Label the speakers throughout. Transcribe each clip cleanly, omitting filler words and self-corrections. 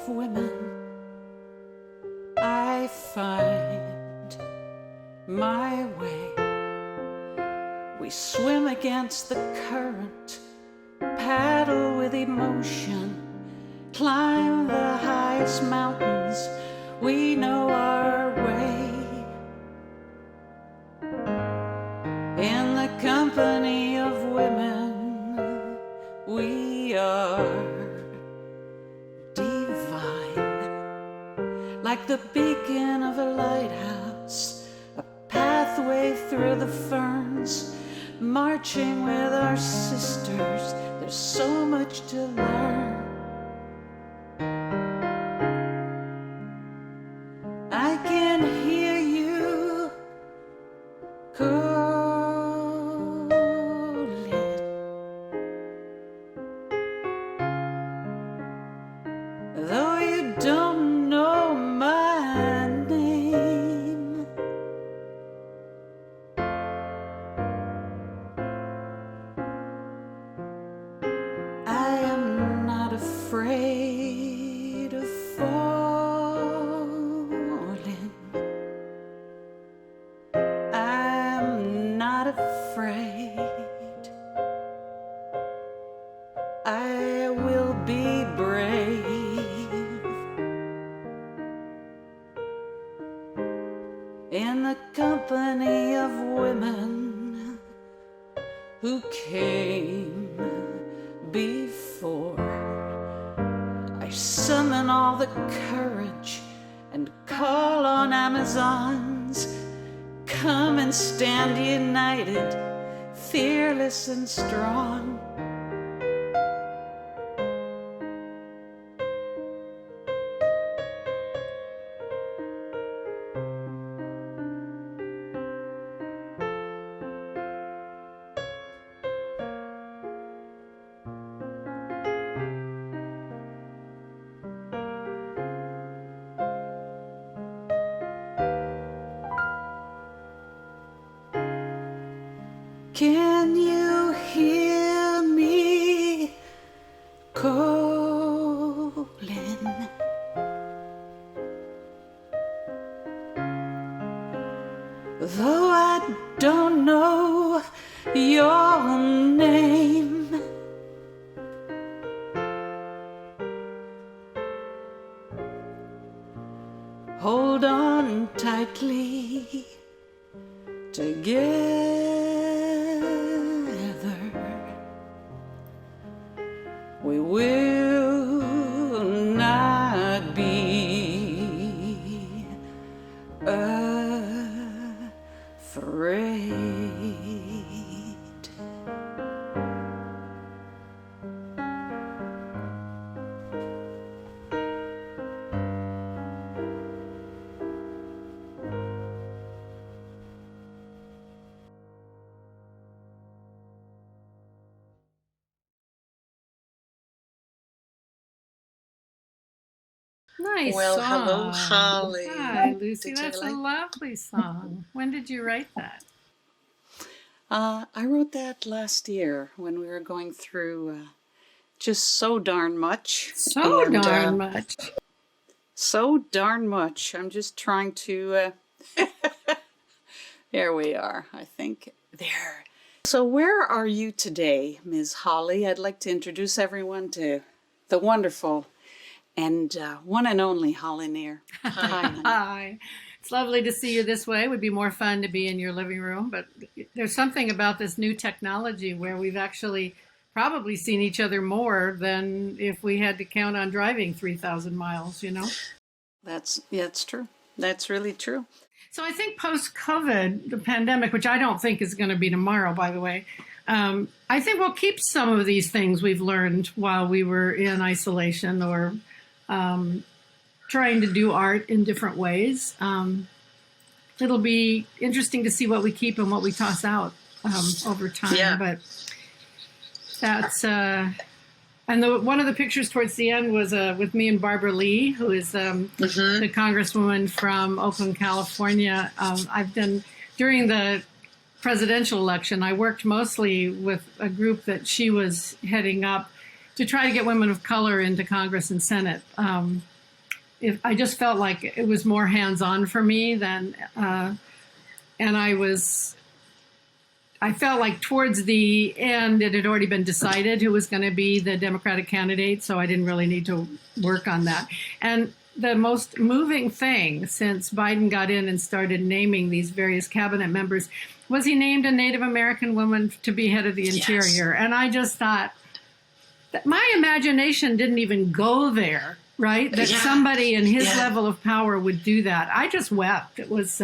Speaker 1: of women, I find my way. We swim against the current, paddle with emotion, climb the highest mountains, we know our way. In the company of women, we are divine, like the beacon of a lighthouse, a pathway through the ferns, marching with our sisters. There's so much to learn. I can hear you calling, though you don't know my name. I am not afraid of falling. I'm not afraid. I will be brave. In the company of women who came before, I summon all the courage and call on Amazons. Come and stand united, fearless and strong. Can you hear me calling? Though I don't know your name, hold on tightly together. We will not be afraid.
Speaker 2: Nice
Speaker 3: Well,
Speaker 2: song.
Speaker 3: hello, Holly.
Speaker 2: Hi, Lucie.
Speaker 3: Did you
Speaker 2: That's a
Speaker 3: like-
Speaker 2: lovely song. When did you write that?
Speaker 1: I wrote that last year when we were going through just so darn much.
Speaker 2: So
Speaker 3: And,
Speaker 2: darn much.
Speaker 1: So darn much. I'm just trying to... There we are, I think. There. So where are you today, Ms. Holly? I'd like to introduce everyone to the wonderful and one and only Holly Neer. Hi, honey.
Speaker 2: Hi. It's lovely to see you this way. It would be more fun to be in your living room, but there's something about this new technology where we've actually probably seen each other more than if we had to count on driving 3,000 miles, you know?
Speaker 1: That's true. That's really true.
Speaker 2: So I think post-COVID, the pandemic, which I don't think is going to be tomorrow, by the way, I think we'll keep some of these things we've learned while we were in isolation or trying to do art in different ways. It'll be interesting to see what we keep and what we toss out over time.
Speaker 3: Yeah.
Speaker 2: But that's and one of the pictures towards the end was with me and Barbara Lee, who is the congresswoman from Oakland, California. I've been during the presidential election. I worked mostly with a group that she was heading up to try to get women of color into Congress and Senate. if I just felt like it was more hands-on for me than, and I felt like towards the end, it had already been decided who was going to be the Democratic candidate, so I didn't really need to work on that. And the most moving thing since Biden got in and started naming these various cabinet members was he named a Native American woman to be head of the Interior. Yes. And I just thought that my imagination didn't even go there, right? That somebody in his level of power would do that. I just wept. It was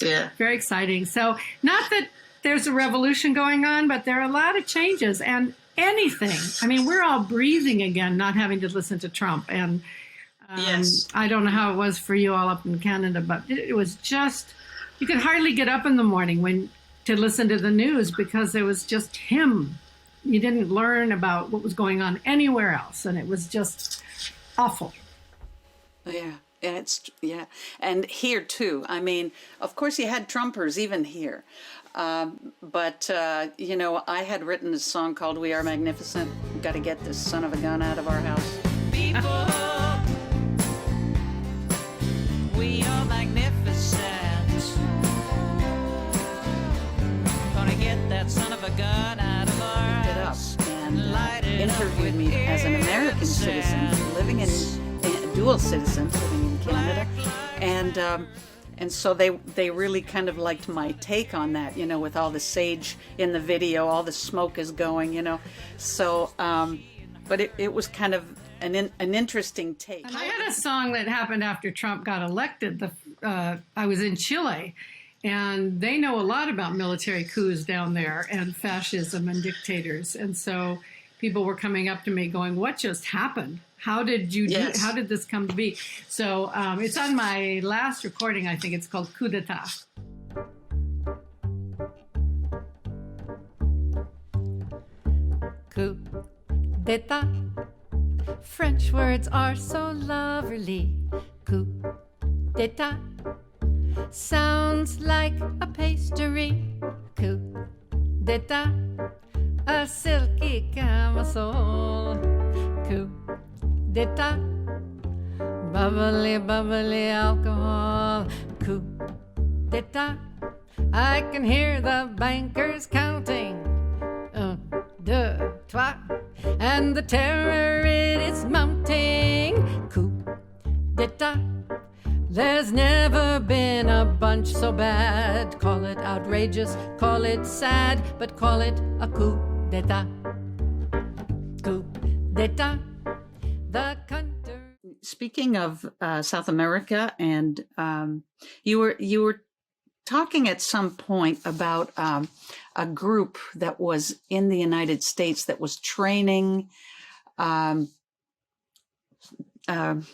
Speaker 2: very exciting. So not that there's a revolution going on, but there are a lot of changes and anything. I mean, we're all breathing again, not having to listen to Trump. And I don't know how it was for you all up in Canada, but it was just, you could hardly get up in the morning to listen to the news because it was just him. You didn't learn about what was going on anywhere else. And it was just awful.
Speaker 1: Yeah. And here too. I mean, of course you had Trumpers even here. But I had written a song called We Are Magnificent. Got to get this son of a gun out of our house.
Speaker 3: People, we are magnificent. Gonna get that son of a gun out of our house.
Speaker 1: And interviewed me as an American citizen living in dual citizens living in Canada. And so they really kind of liked my take on that, with all the sage in the video, all the smoke is going, So, but it was kind of an interesting take.
Speaker 2: And I had a song that happened after Trump got elected. I was in Chile, and they know a lot about military coups down there and fascism and dictators. And so people were coming up to me going, what just happened? How did you do? How did this come to be? So it's on my last recording, I think. It's called Coup d'etat.
Speaker 4: Coup d'etat. French words are so lovely. Coup d'etat. Sounds like a pastry. Coup d'etat. A silky camisole. Coup d'etat, bubbly, bubbly alcohol. Coup d'etat, I can hear the bankers counting. Un, deux, trois, and the terror it is mounting. Coup d'etat, there's never been a bunch so bad. Call it outrageous, call it sad, but call it a coup d'etat. Coup d'etat.
Speaker 1: Speaking of South America, and you were talking at some point about a group that was in the United States that was training.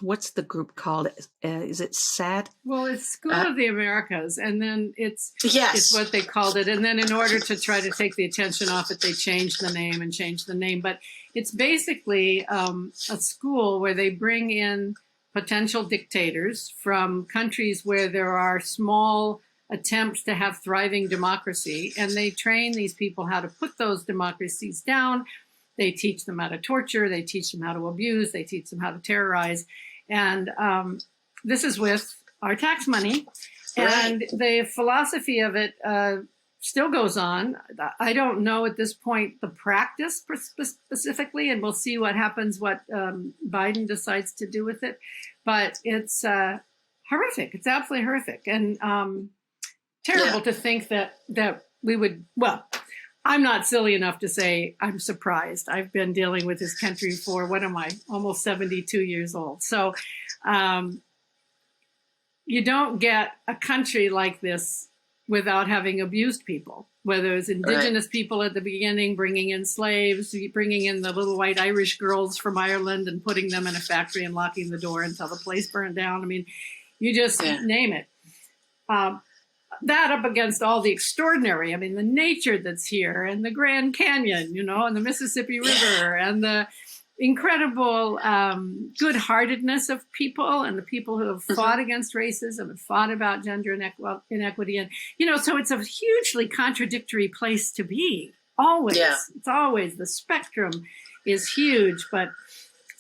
Speaker 1: What's the group called? Is it SAT?
Speaker 2: Well, it's School of the Americas, and then it's what they called it. And then in order to try to take the attention off it, they changed the name. But it's basically a school where they bring in potential dictators from countries where there are small attempts to have thriving democracy, and they train these people how to put those democracies down. They teach them how to torture. They teach them how to abuse. They teach them how to terrorize. And this is with our tax money. And the philosophy of it still goes on. I don't know at this point the practice specifically, and we'll see what happens, what Biden decides to do with it. But it's horrific. It's absolutely horrific. And terrible to think that we would, well, I'm not silly enough to say I'm surprised. I've been dealing with this country for, what am I, almost 72 years old. So you don't get a country like this without having abused people, whether it's indigenous people at the beginning, bringing in slaves, bringing in the little white Irish girls from Ireland and putting them in a factory and locking the door until the place burned down. I mean, you just name it. That up against all the extraordinary, I mean, the nature that's here and the Grand Canyon, you know, and the Mississippi River and the incredible good-heartedness of people and the people who have fought against racism and fought about gender inequity. And, you know, so it's a hugely contradictory place to be. Always. It's always, the spectrum is huge, but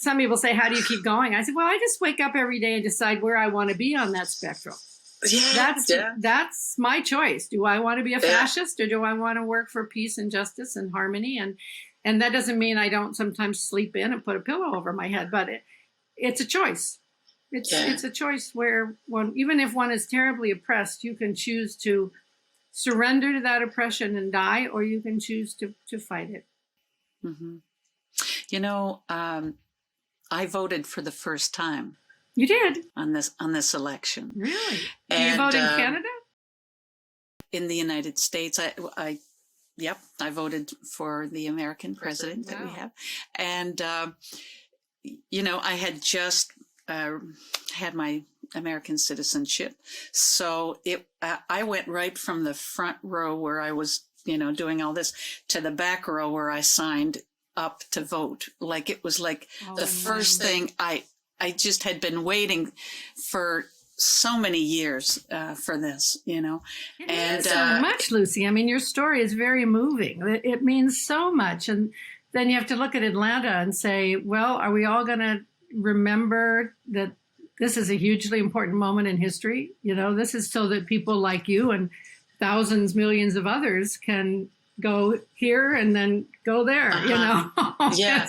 Speaker 2: some people say, how do you keep going? I said, well, I just wake up every day and decide where I want to be on that spectrum. That's my choice. Do I want to be a fascist, or do I want to work for peace and justice and harmony? And that doesn't mean I don't sometimes sleep in and put a pillow over my head, but it's a choice. It's a choice where even if one is terribly oppressed, you can choose to surrender to that oppression and die, or you can choose to fight it.
Speaker 1: Mm-hmm. You know, I voted for the first time.
Speaker 2: You did?
Speaker 1: On this election.
Speaker 2: Really? You voted in Canada?
Speaker 1: In the United States. I voted for the American president that we have. And, you know, I had just had my American citizenship. So I went right from the front row where I was, you know, doing all this to the back row where I signed up to vote. Like, it was like the first thing I just had been waiting for so many years for this, you know.
Speaker 2: And so much, Lucie. I mean, your story is very moving. It means so much. And then you have to look at Atlanta and say, well, are we all going to remember that this is a hugely important moment in history? You know, this is so that people like you and thousands, millions of others can go here and then go there, you know?
Speaker 1: Yeah.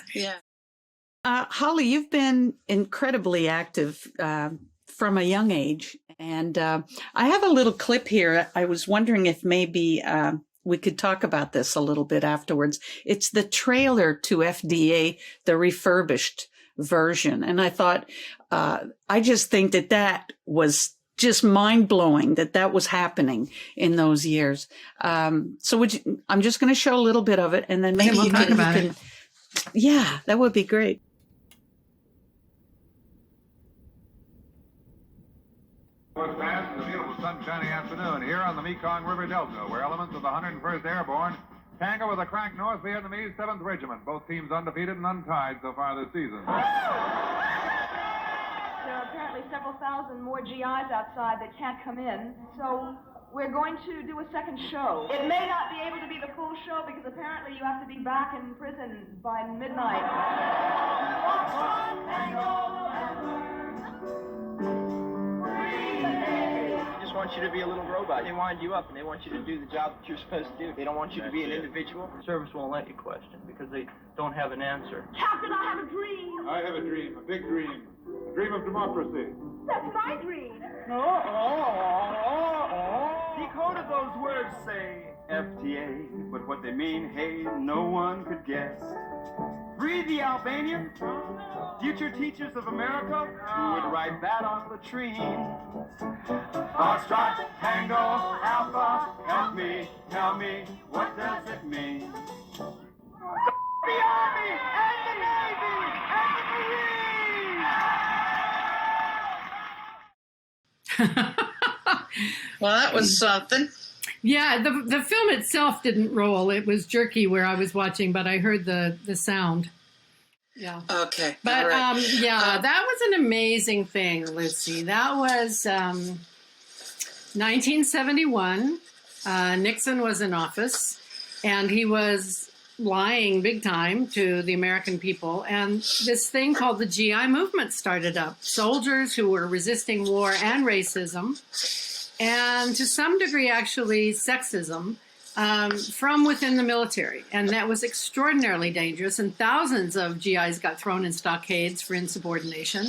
Speaker 1: Holly, you've been incredibly active from a young age. And I have a little clip here. I was wondering if maybe we could talk about this a little bit afterwards. It's the trailer to FDA, the refurbished version. And I thought, I just think that was just mind-blowing that was happening in those years. So I'm just going to show a little bit of it, and then maybe you can. Yeah, that would be great.
Speaker 5: Was passed in a beautiful sunshiny afternoon here on the Mekong River Delta, where elements of the 101st Airborne tangle with the crack North Vietnamese 7th Regiment, both teams undefeated and untied so far this season.
Speaker 6: There are apparently several thousand more GIs outside that can't come in, so we're going to do a second show. It may not be able to be the full show because apparently you have to be back in prison by midnight.
Speaker 7: They want you to be a little robot. They wind you up and they want you to do the job that you're supposed to do. They don't want you to be an individual. Service won't let you question because they don't have an answer.
Speaker 6: Captain, I have a dream.
Speaker 5: I have a dream, a big dream. A dream of democracy.
Speaker 6: That's my dream.
Speaker 8: Decoded those words say FTA, but what they mean, hey, no one could guess. Free the Albanians, future teachers of America, who would write that on latrine. Foxtrot, Tango, Alpha, help me, tell me, what does it mean? The Army and the Navy and the Marines!
Speaker 1: Well, that was something.
Speaker 2: Yeah, the film itself didn't roll. It was jerky where I was watching, but I heard the sound. Yeah.
Speaker 1: Okay.
Speaker 2: But
Speaker 1: all right.
Speaker 2: That was an amazing thing, Lucie. That was 1971. Nixon was in office, and he was lying big time to the American people. And this thing called the GI movement started up. Soldiers who were resisting war and racism, and to some degree, actually, sexism, from within the military. And that was extraordinarily dangerous. And thousands of GIs got thrown in stockades for insubordination.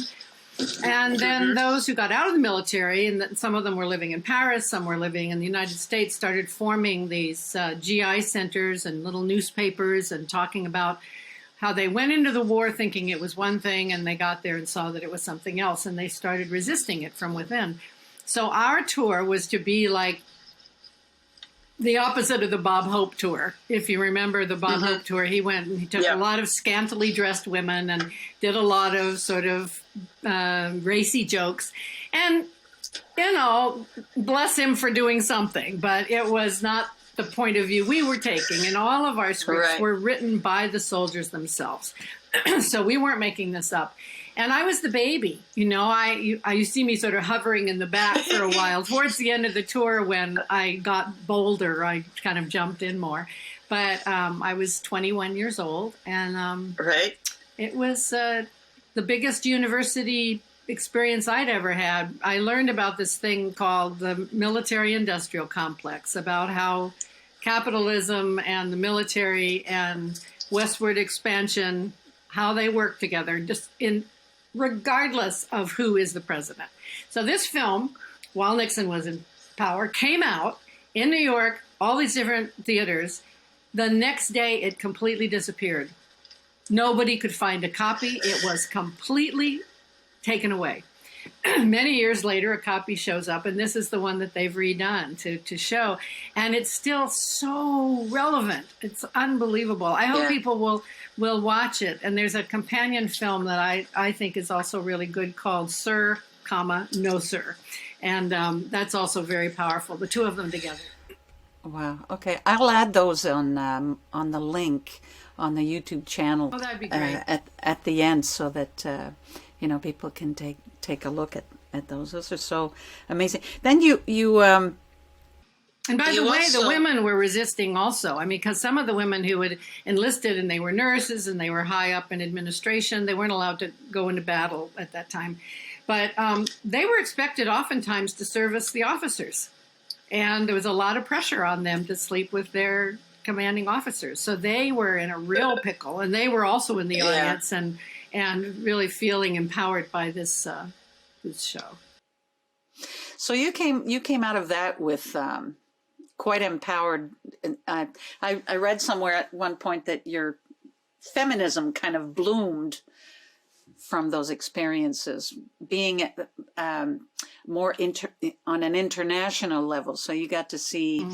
Speaker 2: And then those who got out of the military, and some of them were living in Paris, some were living in the United States, started forming these GI centers and little newspapers and talking about how they went into the war thinking it was one thing, and they got there and saw that it was something else, and they started resisting it from within. So our tour was to be like the opposite of the Bob Hope tour. If you remember the Bob Hope tour, he went and he took a lot of scantily dressed women and did a lot of sort of racy jokes. And, you know, bless him for doing something, but it was not the point of view we were taking. And all of our scripts were written by the soldiers themselves. So we weren't making this up. And I was the baby, you know, you see me sort of hovering in the back for a while. Towards the end of the tour, when I got bolder, I kind of jumped in more. But I was 21 years old, and it was the biggest university experience I'd ever had. I learned about this thing called the military-industrial complex, about how capitalism and the military and westward expansion, how they work together, just in regardless of who is the president. So this film, while Nixon was in power, came out in New York, all these different theaters. The next day, it completely disappeared. Nobody could find a copy. It was completely taken away. Many years later, a copy shows up, and this is the one that they've redone to show. And it's still so relevant. It's unbelievable. I hope people will watch it. And there's a companion film that I think is also really good called Sir, No Sir. And that's also very powerful, the two of them together.
Speaker 1: Wow. Okay. I'll add those on the link on the YouTube channel.
Speaker 2: Oh, that'd be great.
Speaker 1: At the end, so that people can take a look at those. Those are so amazing. Then you
Speaker 2: and by the way, the women were resisting also. I mean, because some of the women who had enlisted and they were nurses and they were high up in administration, they weren't allowed to go into battle at that time. But they were expected oftentimes to service the officers. And there was a lot of pressure on them to sleep with their commanding officers. So they were in a real pickle. And they were also in the audience and really feeling empowered by this show. So
Speaker 1: you came out of that with quite empowered. I read somewhere at one point that your feminism kind of bloomed from those experiences, being more on an international level. So you got to see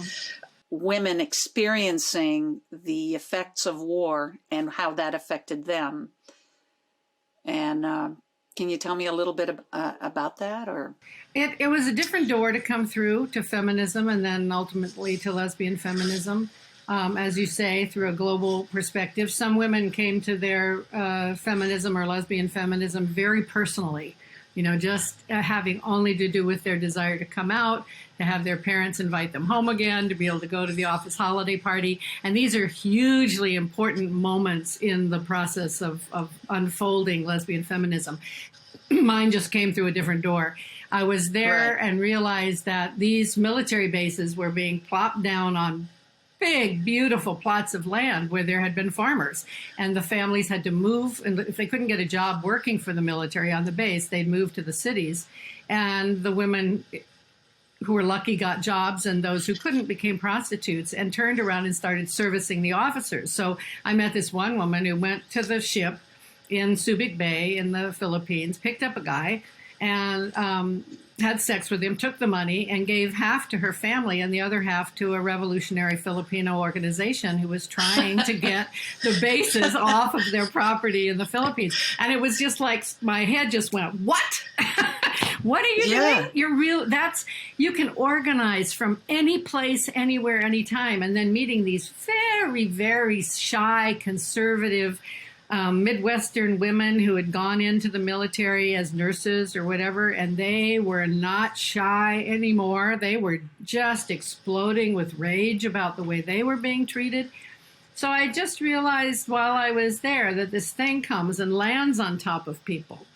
Speaker 1: women experiencing the effects of war and how that affected them. And can you tell me a little bit about that? Or
Speaker 2: it was a different door to come through to feminism, and then ultimately to lesbian feminism. As you say, through a global perspective. Some women came to their feminism or lesbian feminism very personally, just having only to do with their desire to come out, to have their parents invite them home again, to be able to go to the office holiday party. And these are hugely important moments in the process of unfolding lesbian feminism. Mine just came through a different door. I was there and realized that these military bases were being plopped down on big, beautiful plots of land where there had been farmers, and the families had to move. And if they couldn't get a job working for the military on the base, they'd move to the cities. And the women who were lucky got jobs, and those who couldn't became prostitutes and turned around and started servicing the officers. So I met this one woman who went to the ship in Subic Bay in the Philippines, picked up a guy, and had sex with him, took the money, and gave half to her family and the other half to a revolutionary Filipino organization who was trying to get the bases off of their property in the Philippines. And it was just like my head just went, what? What are you doing? You can organize from any place, anywhere, anytime. And then meeting these very, very shy, conservative Midwestern women who had gone into the military as nurses or whatever, and they were not shy anymore. They were just exploding with rage about the way they were being treated. So I just realized while I was there that this thing comes and lands on top of people.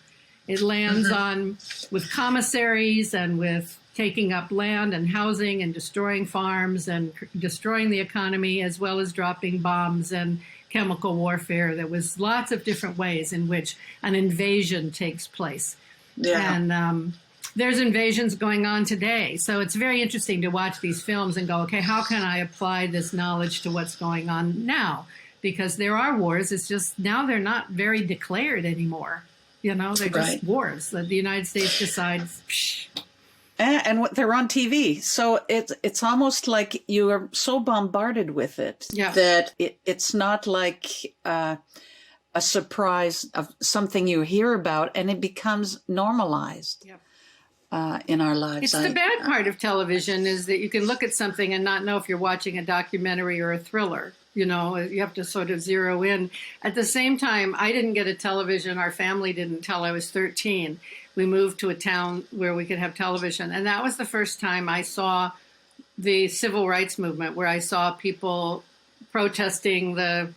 Speaker 2: It lands on with commissaries and with taking up land and housing and destroying farms and destroying the economy, as well as dropping bombs and chemical warfare. There was lots of different ways in which an invasion takes place. Yeah. And there's invasions going on today. So it's very interesting to watch these films and go, okay, how can I apply this knowledge to what's going on now? Because there are wars. It's just now they're not very declared anymore. They're just wars that the United States decides. Psh.
Speaker 1: And they're on TV, so it's almost like you are so bombarded with it that it's not like a surprise of something you hear about, and it becomes normalized in our lives.
Speaker 2: It's the bad part of television is that you can look at something and not know if you're watching a documentary or a thriller. You have to sort of zero in. At the same time, I didn't get a television. Our family didn't until I was 13. We moved to a town where we could have television. And that was the first time I saw the civil rights movement, where I saw people protesting the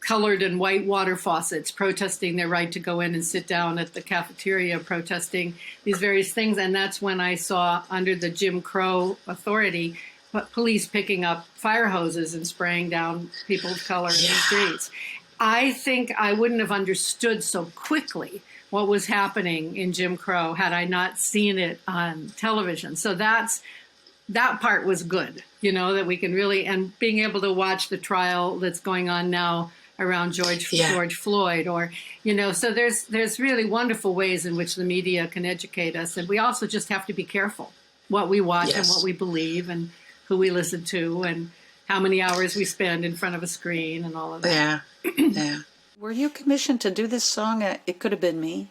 Speaker 2: colored and white water faucets, protesting their right to go in and sit down at the cafeteria, protesting these various things. And that's when I saw, under the Jim Crow authority, police picking up fire hoses and spraying down people of color in the streets. I think I wouldn't have understood so quickly what was happening in Jim Crow had I not seen it on television. So that part was good, you know, that we can really, and being able to watch the trial that's going on now around George Floyd, or, you know, so there's really wonderful ways in which the media can educate us. And we also just have to be careful what we watch and what we believe and who we listen to and how many hours we spend in front of a screen and all of that.
Speaker 1: Yeah. Were you commissioned to do this song? It Could Have Been Me?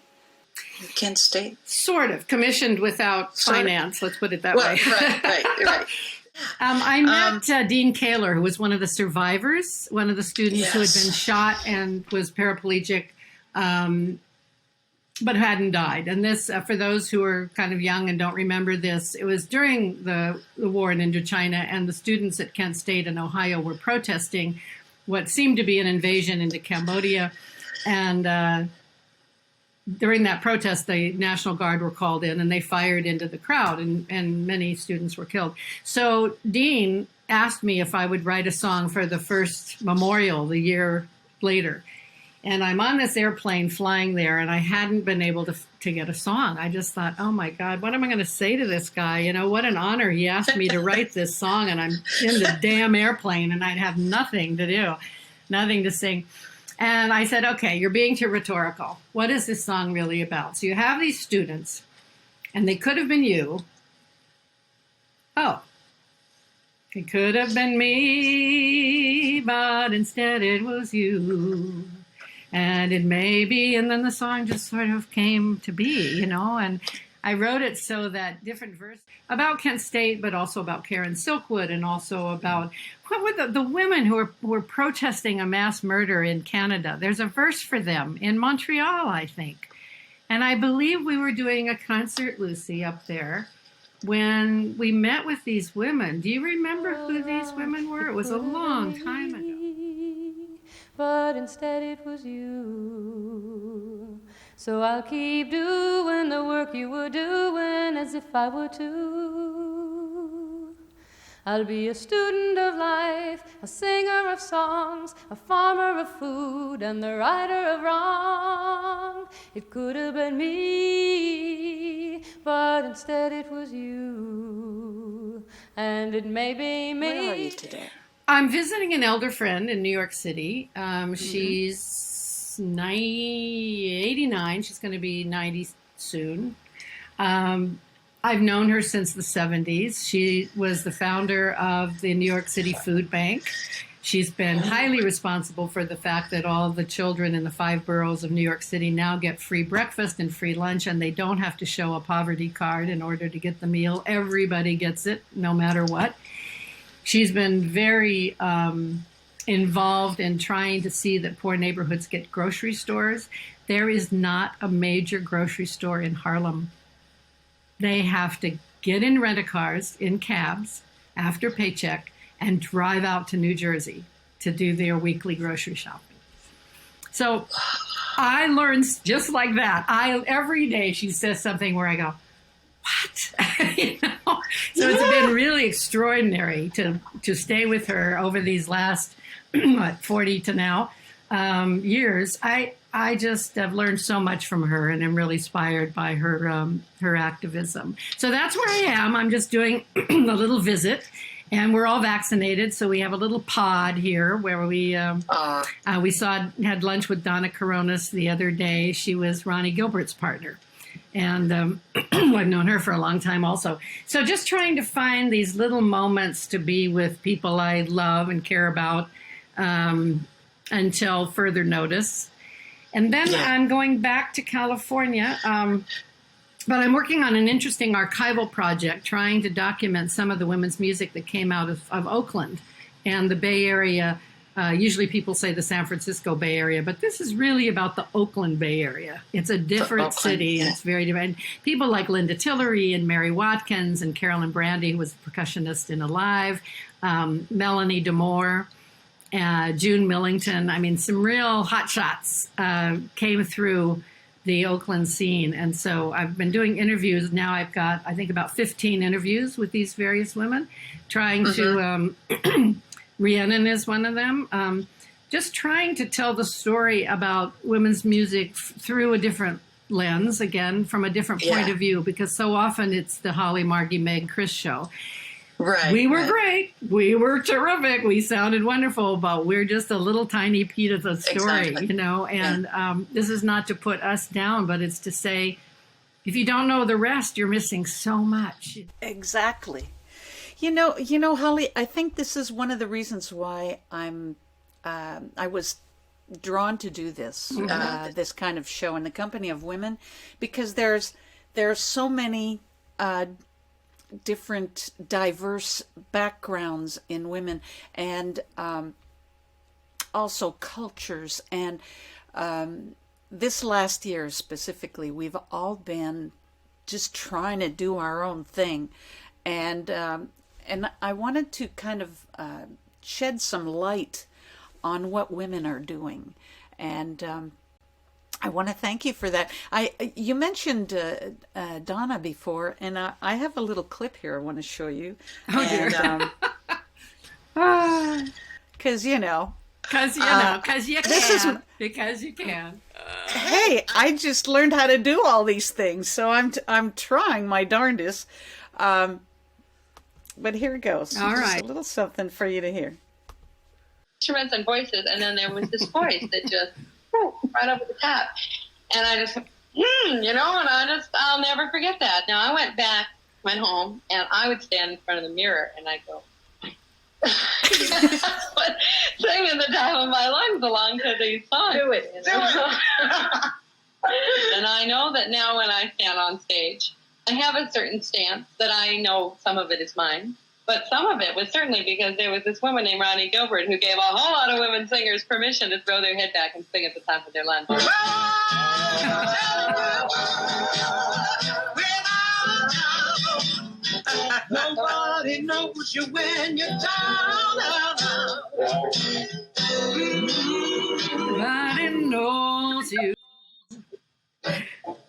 Speaker 1: Kent State?
Speaker 2: Sort of. Commissioned without finance, let's put it that way.
Speaker 1: Right.
Speaker 2: I met Dean Kaler, who was one of the survivors, one of the students who had been shot and was paraplegic, but hadn't died. And this, for those who are kind of young and don't remember this, it was during the war in Indochina, and the students at Kent State in Ohio were protesting what seemed to be an invasion into Cambodia. And during that protest, the National Guard were called in and they fired into the crowd, and many students were killed. So Dean asked me if I would write a song for the first memorial the year later. And I'm on this airplane flying there, and I hadn't been able to get a song. I just thought, oh my God, what am I going to say to this guy? You know, what an honor. He asked me to write this song, and I'm in the damn airplane, and I'd have nothing to do, nothing to sing. And I said, okay, you're being too rhetorical. What is this song really about? So you have these students, and they could have been you. Oh, it could have been me, but instead it was you. And it may be, and then the song just sort of came to be, you know, and I wrote it so that different verses about Kent State, but also about Karen Silkwood, and also about what were the women who were protesting a mass murder in Canada. There's a verse for them in Montreal, I think. And I believe we were doing a concert, Lucie, up there when we met with these women. Do you remember who these women were? It was a long time ago.
Speaker 4: But instead it was you. So I'll keep doing the work you were doing as if I were too. I'll be a student of life, a singer of songs, a farmer of food, and the righter of wrong. It could have been me, but instead it was you. And it may be me.
Speaker 1: Where are you today?
Speaker 2: I'm visiting an elder friend in New York City. She's 89. She's going to be 90 soon. I've known her since the 70s. She was the founder of the New York City Food Bank. She's been highly responsible for the fact that all the children in the 5 boroughs of New York City now get free breakfast and free lunch, and they don't have to show a poverty card in order to get the meal. Everybody gets it, no matter what. She's been very involved in trying to see that poor neighborhoods get grocery stores. There is not a major grocery store in Harlem. They have to get in rent-a-cars, in cabs, after paycheck, and drive out to New Jersey to do their weekly grocery shopping. So I learned just like that. Every day she says something where I go, what? You know? So it's been really extraordinary to stay with her over these last 40 to now years. I just have learned so much from her, and I'm really inspired by her activism. So that's where I am. I'm just doing a little visit, and we're all vaccinated, so we have a little pod here where we had lunch with Donna Coronas the other day. She was Ronnie Gilbert's partner. And I've known her for a long time also. So just trying to find these little moments to be with people I love and care about until further notice. And then I'm going back to California. But I'm working on an interesting archival project trying to document some of the women's music that came out of Oakland and the Bay Area. Usually people say the San Francisco Bay Area, but this is really about the Oakland Bay Area. It's a different city, and it's very different. People like Linda Tillery and Mary Watkins and Carolyn Brandy, who was a percussionist in Alive, Melanie DeMore, June Millington. I mean, some real hot shots came through the Oakland scene. And so I've been doing interviews. Now I've got, I think, about 15 interviews with these various women, trying to, Rhiannon is one of them, just trying to tell the story about women's music through a different lens, again, from a different point of view, because so often it's the Holly, Margie, Meg, Chris show.
Speaker 1: Right.
Speaker 2: We were great. We were terrific. We sounded wonderful, but we're just a little tiny piece of the story, you know, and this is not to put us down, but it's to say, if you don't know the rest, you're missing so much.
Speaker 1: Exactly. You know, Holly, I think this is one of the reasons why I was drawn to do this, this kind of show in the Company of Womyn, because there's so many different diverse backgrounds in women, and also cultures. And this last year specifically, we've all been just trying to do our own thing, and I wanted to kind of shed some light on what women are doing, and I want to thank you for that. You mentioned Donna before, and I have a little clip here I want to show you.
Speaker 2: Oh, dear.
Speaker 1: Because you know.
Speaker 2: Because you can. Because you can.
Speaker 1: Hey, I just learned how to do all these things, so I'm trying my darndest. But here it goes.
Speaker 2: All
Speaker 1: Just
Speaker 2: right.
Speaker 1: a little something for you to hear.
Speaker 9: Instruments and voices, and then there was this voice that just right over the top, and I just you know, and I'll never forget that. Now I went home, and I would stand in front of the mirror and I'd go singing the top of my lungs along to these songs. Do it. And I know that now when I stand on stage, I have a certain stance that I know some of it is mine. But some of it was certainly because there was this woman named Ronnie Gilbert who gave a whole lot of women singers permission to throw their head back and sing at the top of their lungs.
Speaker 3: Nobody knows you when you're down.
Speaker 2: Nobody knows you.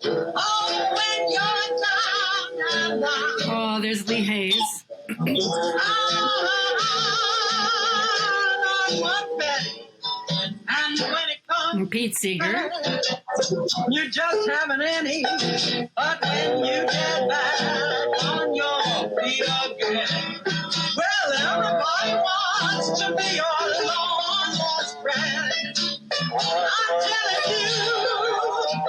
Speaker 3: Oh, when you're down.
Speaker 2: Oh, there's Lee Hayes.
Speaker 3: And when it comes,
Speaker 2: And Pete Seeger.
Speaker 3: you just haven't any. But when you get back on your feet again, well, everybody wants to be your long lost friend. I'm telling you,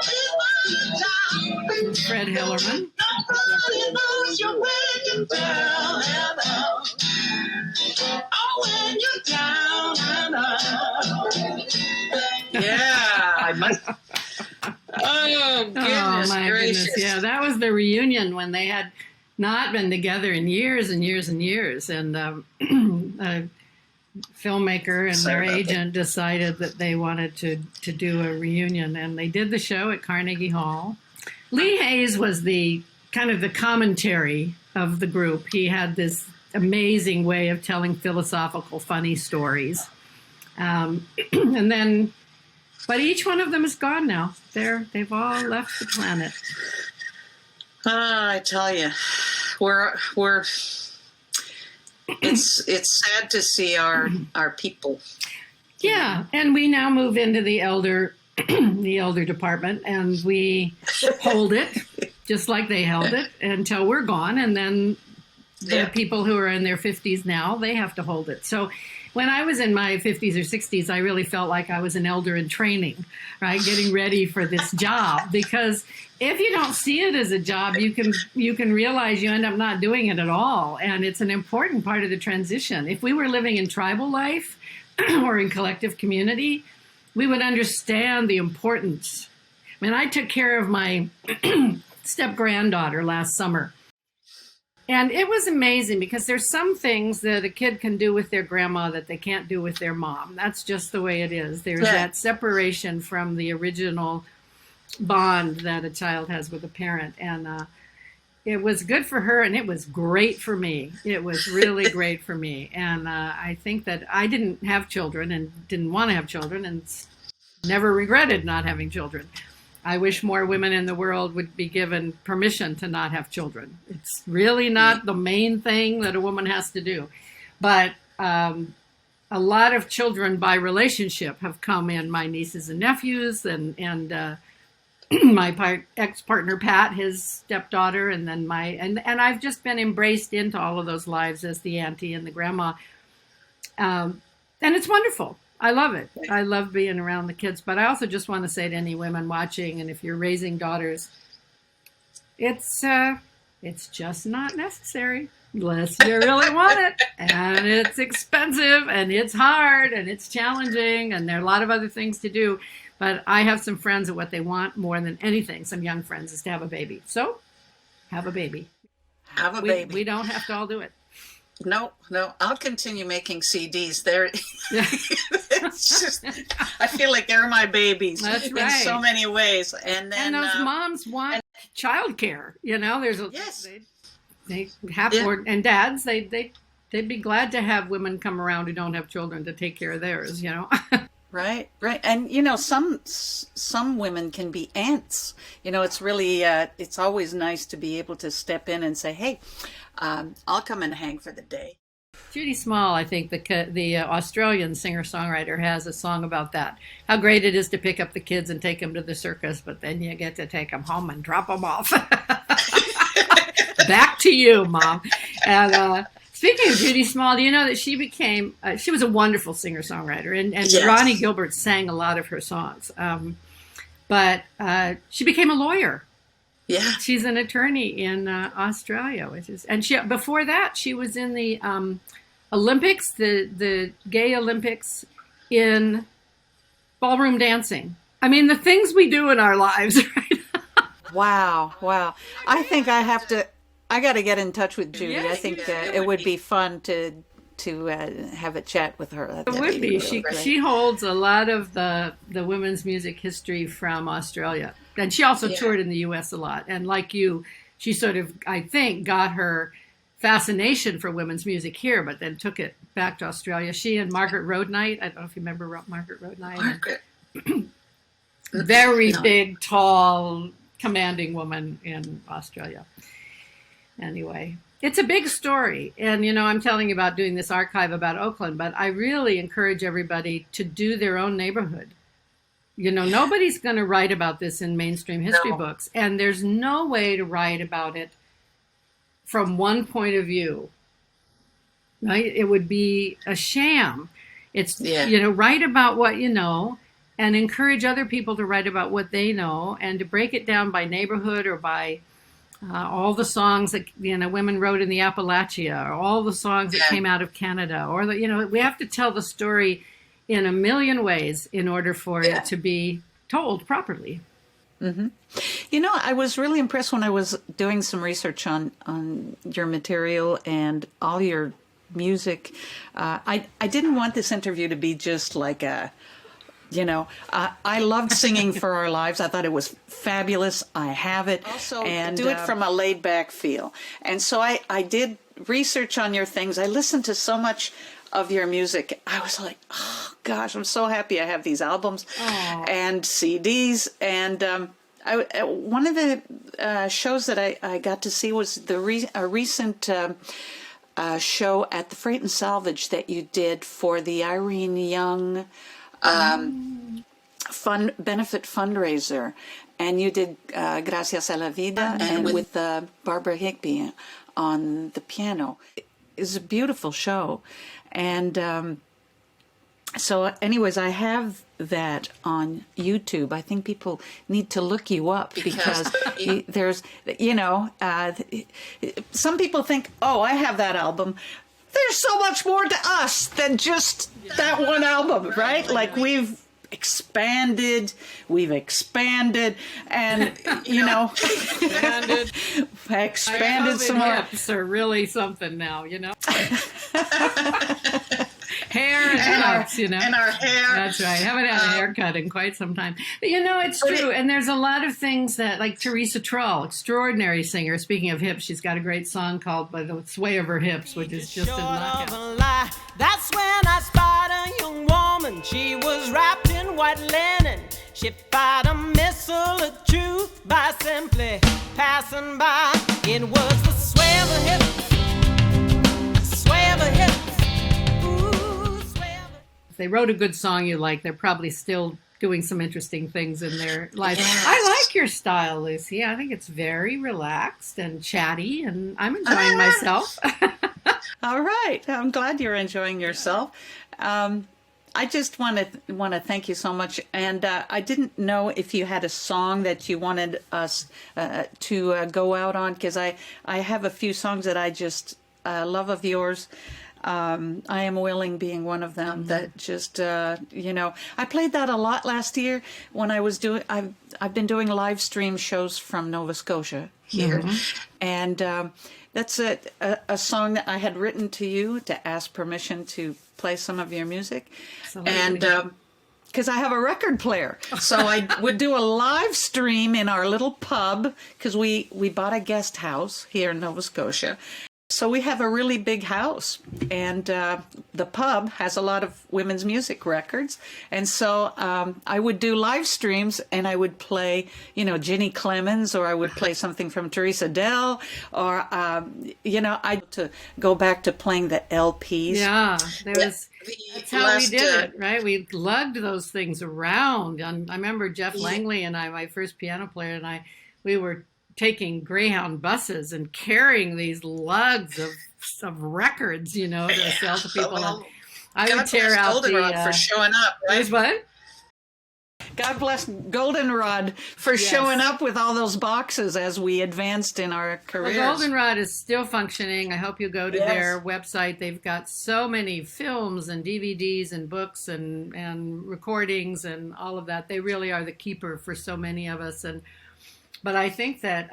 Speaker 3: it's my time.
Speaker 2: Fred Hillerman.
Speaker 3: Nobody knows you when you're down and out. Oh, when you're down and out.
Speaker 1: Yeah, I must. Oh, goodness gracious.
Speaker 2: Yeah, that was the reunion when they had not been together in years and years and years. And a filmmaker and their agent decided that they wanted to do a reunion. And they did the show at Carnegie Hall. Lee Hayes was the kind of the commentary of the group. He had this amazing way of telling philosophical, funny stories. And then, but each one of them is gone now. They've all left the planet.
Speaker 1: I tell you, we're it's sad to see our people.
Speaker 2: Yeah, and we now move into the elder department, and we hold it just like they held it until we're gone, and then the people who are in their 50s now, they have to hold it. So when I was in my 50s or 60s, I really felt like I was an elder in training, right? Getting ready for this job, because if you don't see it as a job, you can realize you end up not doing it at all. And it's an important part of the transition. If we were living in tribal life or in collective community, we would understand the importance. I mean, I took care of my step-granddaughter last summer. And it was amazing because there's some things that a kid can do with their grandma that they can't do with their mom. That's just the way it is. There's that separation from the original bond that a child has with a parent. And it was good for her, and it was great for me. It was really great for me. And I think that I didn't have children and didn't want to have children and never regretted not having children. I wish more women in the world would be given permission to not have children. It's really not the main thing that a woman has to do. But a lot of children by relationship have come in, my nieces and nephews, and my ex-partner Pat, his stepdaughter, and then and I've just been embraced into all of those lives as the auntie and the grandma. And it's wonderful. I love it. I love being around the kids. But I also just want to say to any women watching, and if you're raising daughters, it's just not necessary unless you really want it. And it's expensive, and it's hard, and it's challenging, and there are a lot of other things to do. But I have some friends that what they want more than anything, some young friends, is to have a baby. So have a baby.
Speaker 1: Have a baby.
Speaker 2: We don't have to all do it.
Speaker 1: No, I'll continue making CDs. It's just, I feel like they're my babies.
Speaker 2: That's right.
Speaker 1: In so many ways. And then
Speaker 2: those moms want childcare. There's
Speaker 1: yes,
Speaker 2: they have, and dads, they'd be glad to have women come around who don't have children to take care of theirs.
Speaker 1: Right. And some women can be aunts. It's really it's always nice to be able to step in and say, hey, I'll come and hang for the day.
Speaker 2: Judy Small, I think the Australian singer-songwriter, has a song about that. How great it is to pick up the kids and take them to the circus, but then you get to take them home and drop them off. Back to you, Mom. And speaking of Judy Small, do you know that she became, she was a wonderful singer-songwriter, and yes. Ronnie Gilbert sang a lot of her songs. But she became a lawyer.
Speaker 1: Yeah,
Speaker 2: she's an attorney in Australia, and before that she was in the Olympics, the gay Olympics, in ballroom dancing. I mean, the things we do in our lives, right?
Speaker 1: Wow. I think I got to get in touch with Judy.
Speaker 2: Yes,
Speaker 1: I think it would be fun to have a chat with her.
Speaker 2: It would be. She holds a lot of the women's music history from Australia. And she also toured in the U.S. a lot. And like you, she sort of, I think, got her fascination for women's music here, but then took it back to Australia. She and Margaret Roadnight, I don't know if you remember Margaret Roadnight.
Speaker 1: Margaret.
Speaker 2: Very big, tall, commanding woman in Australia. Anyway, it's a big story. And, I'm telling you about doing this archive about Oakland, but I really encourage everybody to do their own neighborhood. Nobody's going to write about this in mainstream history books, and there's no way to write about it from one point of view, right? It would be a sham. It's, write about what you know and encourage other people to write about what they know, and to break it down by neighborhood or by all the songs that, women wrote in the Appalachia, or all the songs that came out of Canada, or we have to tell the story in a million ways in order for it to be told properly.
Speaker 1: Mm-hmm. I was really impressed when I was doing some research on your material and all your music. I didn't want this interview to be just like I loved singing for our lives. I thought it was fabulous. I have it. Also, and do it from a laid back feel. And so I did research on your things. I listened to so much of your music. I was like, oh gosh, I'm so happy I have these albums and CDs. And one of the shows that I got to see was a recent show at the Freight and Salvage that you did for the Irene Young benefit fundraiser, and you did Gracias A La Vida and with Barbara Higbie on the piano. It was a beautiful show. And so anyways, I have that on YouTube. I think people need to look you up because there's, some people think, oh, I have that album. There's so much more to us than just that one album, right? Like we've expanded, and expanded some more.
Speaker 2: Hips are really something now, hair and helps, you know.
Speaker 1: And our hair.
Speaker 2: That's right. I haven't had a haircut in quite some time. But, you know, it's true. And there's a lot of things that, like Teresa Trull, extraordinary singer. Speaking of hips, she's got a great song called By the Sway of Her Hips, which is just a knockout.
Speaker 3: That's when I spied a young woman. She was wrapped in white linen. She fired a missile of truth by simply passing by. It was the sway of her hips, sway of her hips. Ooh, sway of her.
Speaker 2: If they wrote a good song you like, they're probably still doing some interesting things in their life. Yes. I like your style, Lucie. I think it's very relaxed and chatty, and I'm enjoying myself.
Speaker 1: All right. I'm glad you're enjoying yourself. I just want to thank you so much. And I didn't know if you had a song that you wanted us to go out on, because I have a few songs that I just love of yours. I Am Willing being one of them. That just, you know, I played that a lot last year when I was doing, I've been doing live stream shows from Nova Scotia here. And that's a song that I had written to you to ask permission to play some of your music. Absolutely. And because I have a record player. So I would do a live stream in our little pub, because we bought a guest house here in Nova Scotia. So we have a really big house, and the pub has a lot of women's music records. And so I would do live streams, and I would play, you know, Ginny Clemens, or I would play something from Teresa Dell, or, you know, I to go back to playing the LPs.
Speaker 2: Yeah, that's how we did it, right? We lugged those things around. And I remember Jeff Langley and I, my first piano player, and we were taking Greyhound buses and carrying these lugs of records, you know, to sell to people.
Speaker 1: Well,
Speaker 2: I would tear out
Speaker 1: Goldenrod for showing up, right?
Speaker 2: What?
Speaker 1: God bless Goldenrod for showing up with all those boxes as we advanced in our careers.
Speaker 2: Well, Goldenrod is still functioning. I hope you go to their website. They've got so many films and DVDs and books and recordings and all of that. They really are the keeper for so many of us. But I think that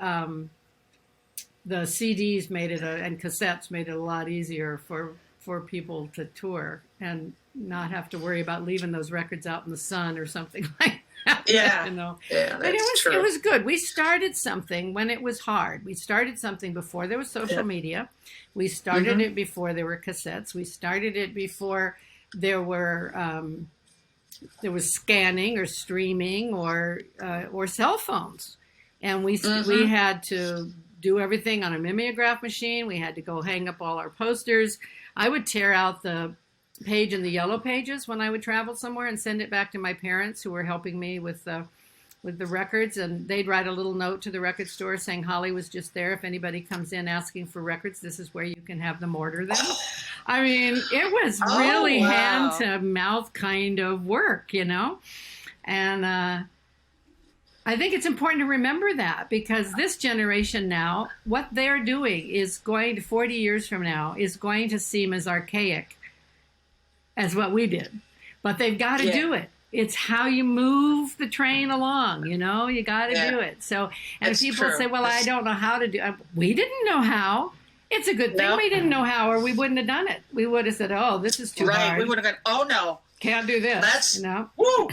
Speaker 2: the CDs made it, and cassettes made it a lot easier for people to tour and not have to worry about leaving those records out in the sun or something like that.
Speaker 1: Yeah,
Speaker 2: you know.
Speaker 1: Yeah,
Speaker 2: but it was good. We started something when it was hard. We started something before there was social media. We started it before there were cassettes. We started it before there was scanning or streaming or cell phones. And we had to do everything on a mimeograph machine. We had to go hang up all our posters. I would tear out the page in the yellow pages when I would travel somewhere and send it back to my parents, who were helping me with the records. And they'd write a little note to the record store saying, Holly was just there. If anybody comes in asking for records, this is where you can have them order them. I mean, it was really hand to mouth kind of work, you know. And I think it's important to remember that, because this generation now, what they're doing is going to 40 years from now is going to seem as archaic as what we did. But they've got to do it. It's how you move the train along, you know, you got to do it. So, and if people say, well, I don't know how to do it. We didn't know how. It's a good thing we didn't know how, or we wouldn't have done it. We would have said, oh, this is too hard.
Speaker 1: Right, we would have gone, oh, no.
Speaker 2: Can't do this.
Speaker 1: That's,
Speaker 2: you know?
Speaker 1: Woo!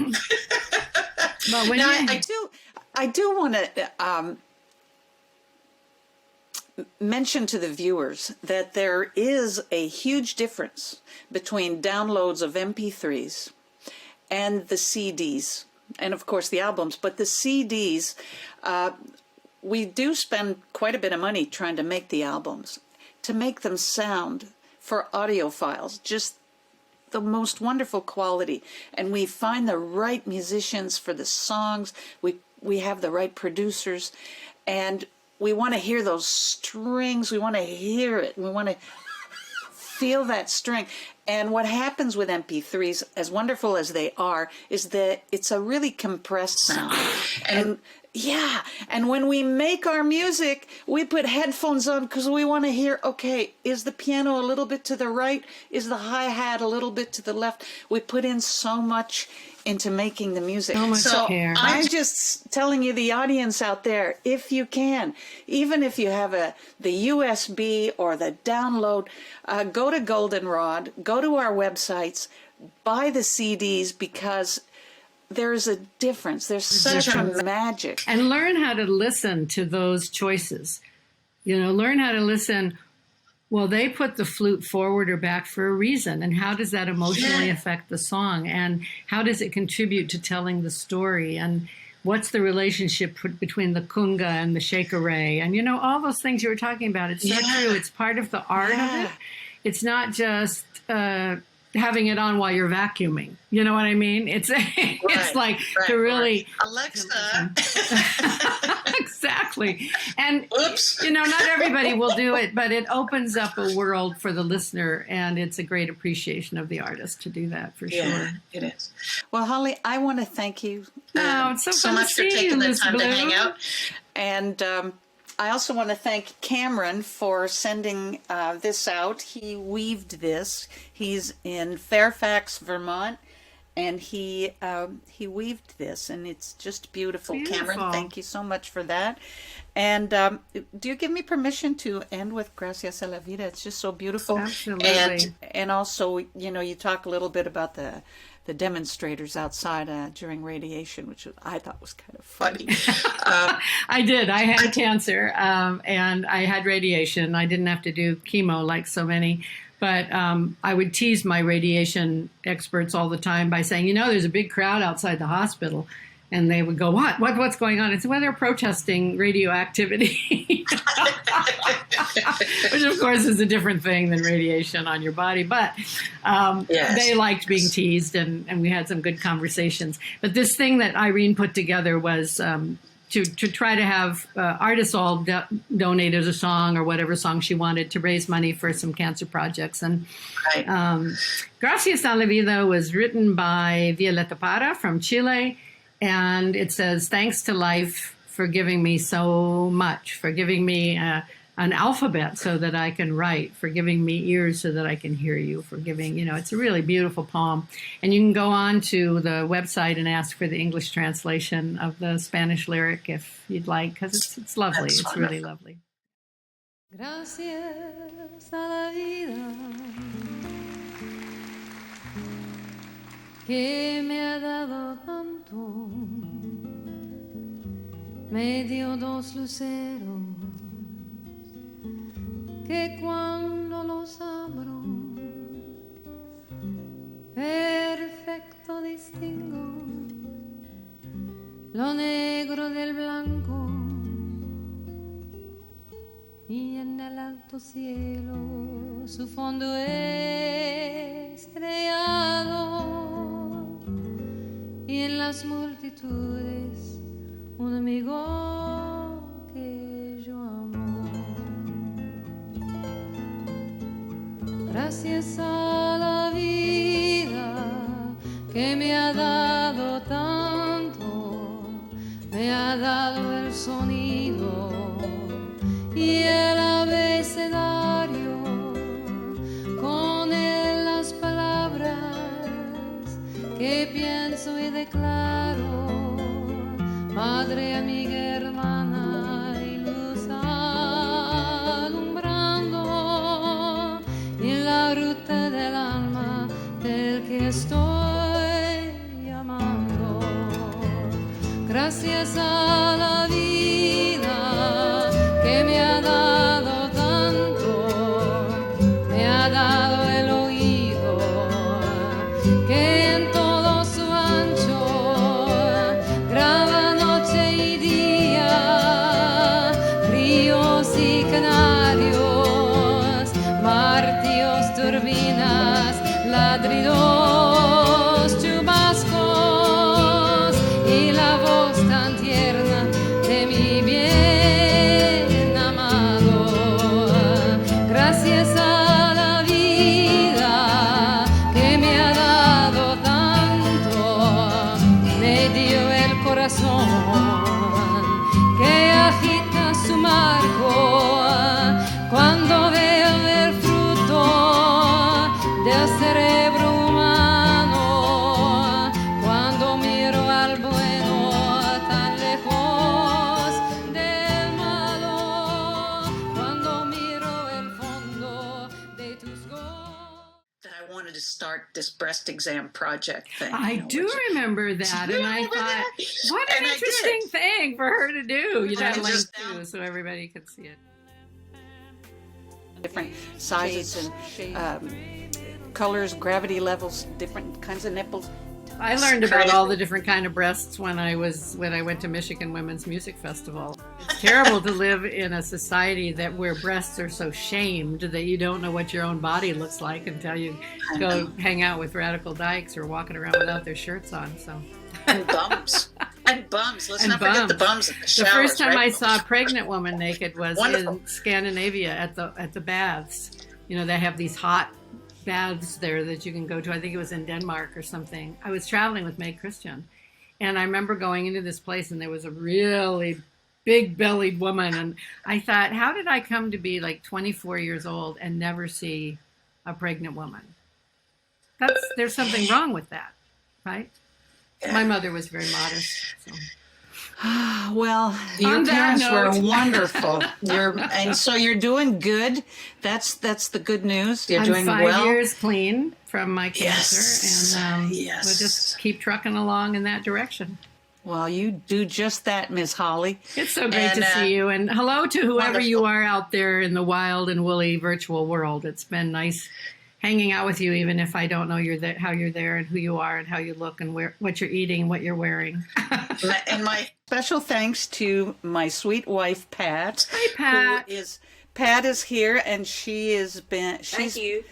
Speaker 2: But when
Speaker 1: I do want to mention to the viewers that there is a huge difference between downloads of MP3s and the CDs, and of course the albums. But the CDs, we do spend quite a bit of money trying to make the albums, to make them sound for audiophiles, just the most wonderful quality. And we find the right musicians for the songs. We have the right producers, and we want to hear those strings. We want to hear it. We want to feel that string. And what happens with MP3s, as wonderful as they are, is that it's a really compressed sound. And and when we make our music, we put headphones on because we want to hear, okay, is the piano a little bit to the right? Is the hi-hat a little bit to the left? We put in so much into making the music.
Speaker 2: So
Speaker 1: I'm just telling you, the audience out there, if you can, even if you have the USB or the download, go to Goldenrod, go to our websites, buy the CDs because there's a difference. There's such a magic.
Speaker 2: And learn how to listen to those choices. Learn how to listen. Well, they put the flute forward or back for a reason. And how does that emotionally affect the song? And how does it contribute to telling the story? And what's the relationship between the kunga and the shakere? And, all those things you were talking about. It's so true. It's part of the art of it. It's not just having it on while you're vacuuming. You know what I mean? It's to really
Speaker 10: Alexa.
Speaker 2: Exactly. And not everybody will do it, but it opens up a world for the listener, and it's a great appreciation of the artist to do that for sure.
Speaker 10: It is.
Speaker 1: Well, Holly, I want to thank you
Speaker 2: it's so
Speaker 10: much for taking the time to hang out.
Speaker 1: And I also want to thank Cameron for sending this out. He weaved this. He's in Fairfax, Vermont, and he weaved this, and it's just beautiful. Cameron, thank you so much for that. And do you give me permission to end with Gracias A La Vida? It's just so beautiful.
Speaker 2: Absolutely.
Speaker 1: And also, you talk a little bit about the demonstrators outside during radiation, which I thought was kind of funny.
Speaker 2: I did. I had cancer, and I had radiation. I didn't have to do chemo like so many. But I would tease my radiation experts all the time by saying, there's a big crowd outside the hospital. And they would go, what's going on? It's, well, they're protesting radioactivity, which of course is a different thing than radiation on your body. But they liked being teased, and we had some good conversations. But this thing that Irene put together was to try to have artists all donate a song or whatever song she wanted to raise money for some cancer projects. And Gracias A La Vida was written by Violeta Parra from Chile. And it says, thanks to life for giving me so much, for giving me an alphabet so that I can write, for giving me ears so that I can hear you, for giving, it's a really beautiful poem. And you can go on to the website and ask for the English translation of the Spanish lyric if you'd like, because it's lovely. It's wonderful. Really lovely.
Speaker 4: Gracias a la vida que me ha dado tanto, me dio dos luceros que cuando los abro perfecto distingo lo negro del blanco, y en el alto cielo su fondo estrellado, y en las multitudes un amigo que yo amo. Gracias a la vida que me ha dado tanto, me ha dado el sonido y el abecedario, con él las palabras que pienso y declaro, madre, amiga, hermana y luz alumbrando, y en la ruta del alma del que estoy amando. Gracias a la vida que me ha dado tanto, me ha dado el oído que en todo su ancho graba noche y día, ríos y canarios, martillos, turbinas, ladridos, chubascos y la voz tan tierna de mi bien amado. Gracias a la vida que me ha dado tanto, me dio el corazón que agita su marco cuando veo el fruto del cerebro humano, cuando miro al bueno tan lejos del malo, cuando miro el fondo de tus ojos.
Speaker 10: That I wanted to start
Speaker 1: practice breast exam project thing.
Speaker 2: I do remember that, and I thought, what an interesting thing for her to do. You know, link too, so everybody could see it.
Speaker 1: Different sizes and colors, gravity levels, different kinds of nipples.
Speaker 2: I learned about all the different kind of breasts when I went to Michigan Women's Music Festival. It's terrible to live in a society where breasts are so shamed that you don't know what your own body looks like until you go hang out with radical dykes or walking around without their shirts on. So.
Speaker 1: And bums. And bums. Let's not forget the bums at the showers.
Speaker 2: The first time I saw a pregnant woman naked was in Scandinavia at the baths. You know, they have these hot baths there that you can go to. I think it was in Denmark or something. I was traveling with May Christian, and I remember going into this place, and there was a really big-bellied woman, and I thought, how did I come to be like 24 years old and never see a pregnant woman? There's something wrong with that, right? Yeah. My mother was very modest. So.
Speaker 1: Well, your parents were wonderful. So you're doing good. That's the good news. You're doing well.
Speaker 2: I'm 5 years clean from my cancer, and we'll just keep trucking along in that direction.
Speaker 1: Well, you do just that, Miss Holly.
Speaker 2: It's so great to see you, and hello to whoever you are out there in the wild and woolly virtual world. It's been nice hanging out with you, even if I don't know how you're there and who you are and how you look and what you're eating, what you're wearing.
Speaker 1: And my special thanks to my sweet wife, Pat.
Speaker 2: Hi, Pat.
Speaker 1: Pat is here, and Thank you.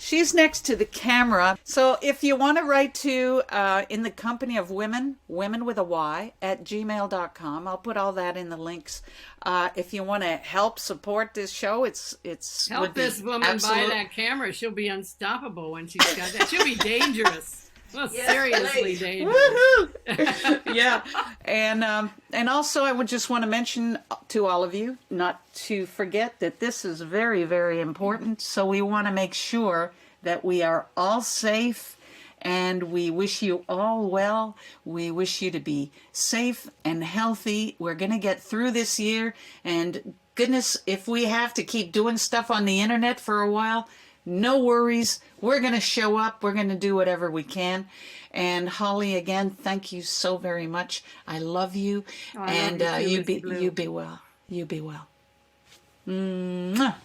Speaker 1: She's next to the camera. So if you want to write to in the Company of Womyn, women with a Y, at gmail.com. I'll put all that in the links. If you want to help support this show, it's
Speaker 2: help this woman buy that camera. She'll be unstoppable when she's got that. She'll be dangerous. Well, seriously dangerous.
Speaker 1: Woohoo! Yeah, and also I would just want to mention to all of you not to forget that this is very, very important. So we want to make sure that we are all safe, and we wish you all well. We wish you to be safe and healthy. We're going to get through this year, and goodness, if we have to keep doing stuff on the internet for a while, no worries. We're going to show up. We're going to do whatever we can. And Holly, again, thank you so very much. I love you. And you be well. You be well. Mwah.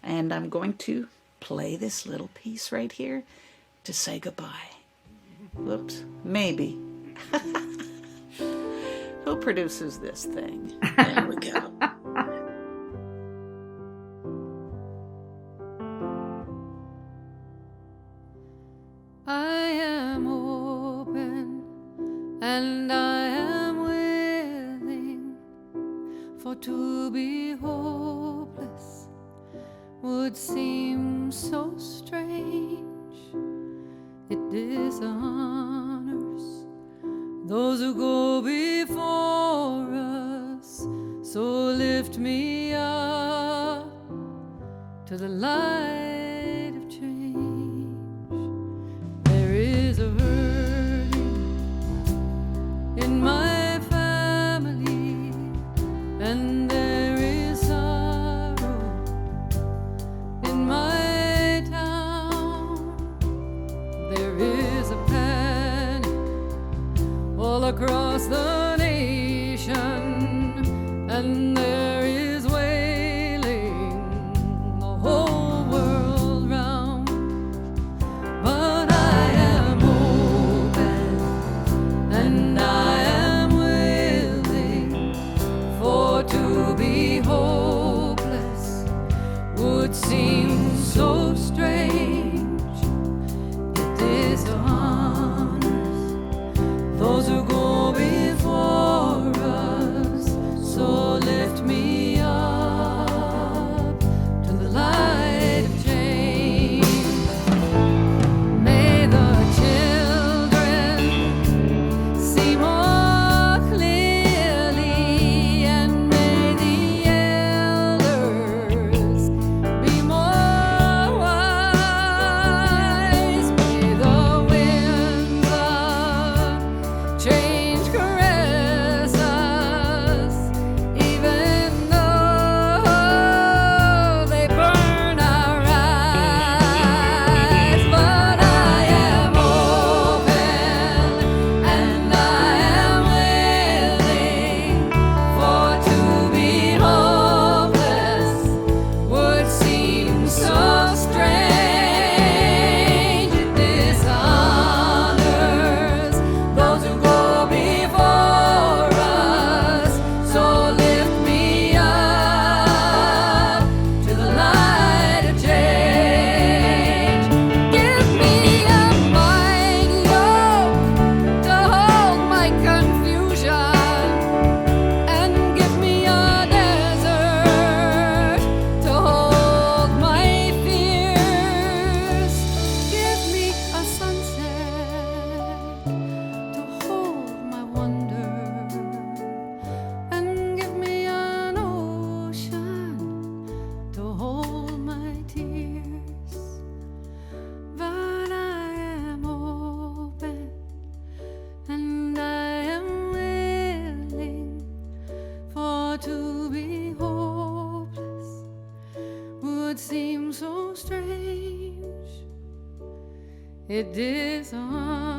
Speaker 1: And I'm going to play this little piece right here to say goodbye. Whoops. Maybe. Who produces this thing? There we go.
Speaker 4: I am open and I am willing, for to be hopeless would seem so strange. It dishonors those who go before us, so lift me up to the light of change. There is a hurting in my family, and there is sorrow in my town. There is a panic all across the nation, and there is wailing the whole world round. But I am open and I am willing, for to be hopeless would seem so strange. It dishonors those who go before us, so lift me It disarms